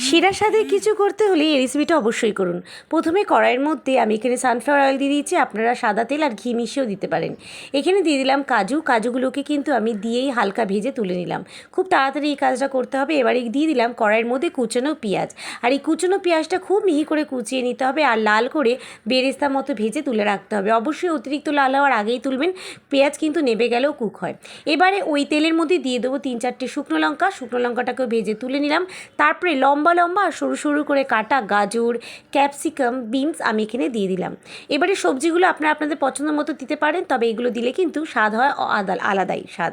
শিরার সাথে কিছু করতে হলে এই রেসিপিটা অবশ্যই করুন। প্রথমে কড়াইয়ের মধ্যে আমি এখানে সানফ্লাওয়ার অয়েল দিয়ে দিয়েছি, আপনারা সাদা তেল আর ঘি মিশিয়েও দিতে পারেন। এখানে দিয়ে দিলাম কাজুগুলোকে কিন্তু আমি দিয়েই হালকা ভেজে তুলে নিলাম। খুব তাড়াতাড়ি এই কাজটা করতে হবে। এবারে দিয়ে দিলাম কড়াইয়ের মধ্যে কুচনো পেঁয়াজ, আর এই কুচনো পেঁয়াজটা খুব মিহি করে কুচিয়ে নিতে হবে আর লাল করে বেরেস্তার মতো ভেজে তুলে রাখতে হবে। অবশ্যই অতিরিক্ত লাল হওয়ার আগেই তুলবেন, পেঁয়াজ কিন্তু নেবে গেলেও কুক হয়। এবারে ওই তেলের মধ্যে দিয়ে দেবো 3-4টে শুকনো লঙ্কাটাকেও ভেজে তুলে নিলাম। তারপরে লম্বা আর সরু সরু করে কাটা গাজর, ক্যাপসিকাম, বিনস আমি এখানে দিয়ে দিলাম। এবারে সবজিগুলো আপনারা আপনাদের পছন্দ মতো দিতে পারেন, তবে এগুলো দিলে কিন্তু স্বাদ হয় আলাদাই স্বাদ।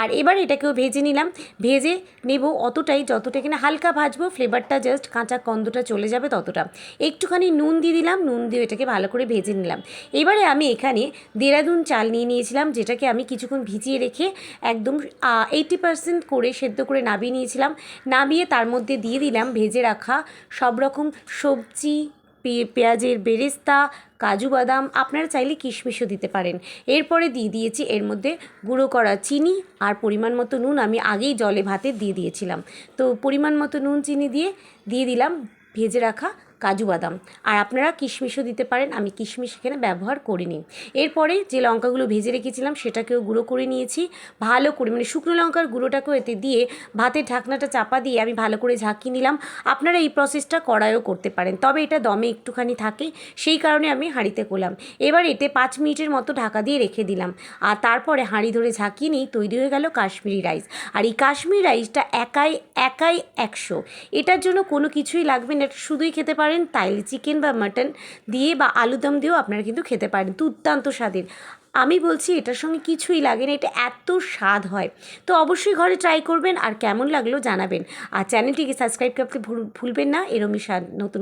আর এবার এটাকেও ভেজে নিলাম। ভেজে নেব অতটাই যতটা এখানে হালকা ভাজবো, ফ্লেভারটা জাস্ট কাঁচা গন্ধটা চলে যাবে ততটা। একটুখানি নুন দিয়ে দিলাম, নুন দিয়ে এটাকে ভালো করে ভেজে নিলাম। এবারে আমি এখানে দেরাদুন চাল নিয়েছিলাম, যেটাকে আমি কিছুক্ষণ ভিজিয়ে রেখে একদম 80% করে সেদ্ধ করে নামিয়ে নিয়েছিলাম। নামিয়ে তার মধ্যে দিয়ে দিলাম ভেজে রাখা সব রকম সবজি, পেঁয়াজের বেরেস্তা, কাজু বাদাম, আপনারা চাইলে কিশমিশও দিতে পারেন। এরপরে দিয়ে দিয়েছি এর মধ্যে গুঁড়ো করা চিনি আর পরিমাণ মতো নুন। আমি আগেই জলে ভাতে দিয়ে দিয়েছিলাম, তো পরিমাণ মতো নুন চিনি দিয়ে দিলাম ভেজে রাখা কাজু বাদাম। আর আপনারা কিশমিশও দিতে পারেন, আমি কিশমিশ এখানে ব্যবহার করিনি। এরপরে যে লঙ্কাগুলো ভেজে রেখেছিলাম সেটাকেও গুঁড়ো করে নিয়েছি ভালো করে, মানে শুকনো লঙ্কার গুঁড়োটাকেও এতে দিয়ে ভাতের ঢাকনাটা চাপা দিয়ে আমি ভালো করে ঝাঁকিয়ে নিলাম। আপনারা এই প্রসেসটা কড়াইও করতে পারেন, তবে এটা দমে একটুখানি থাকে, সেই কারণে আমি হাঁড়িতে করলাম। এবার এতে 5 মিনিটের মতো ঢাকা দিয়ে রেখে দিলাম, আর তারপরে হাঁড়ি ধরে ঝাঁকিয়ে নিই, তৈরি হয়ে গেল কাশ্মীরি রাইস। আর এই কাশ্মীরি রাইসটা একাই 100। এটার জন্য কোনো কিছুই লাগবে না, এটা শুধুই খেতে পারেন তাইলে চিকেন বা মাটন দিয়ে বা আলুদম দিয়েও আপনারা কিন্তু খেতে পারেন, দুর্দান্ত স্বাদের। আমি বলছি এটার সঙ্গে কিছুই লাগে না, এটা এত স্বাদ হয়। তো অবশ্যই ঘরে ট্রাই করবেন, আর কেমন লাগলো জানাবেন। আর চ্যানেলটিকে সাবস্ক্রাইব করতে ভুলবেন না, এরমই স্বাদ নতুন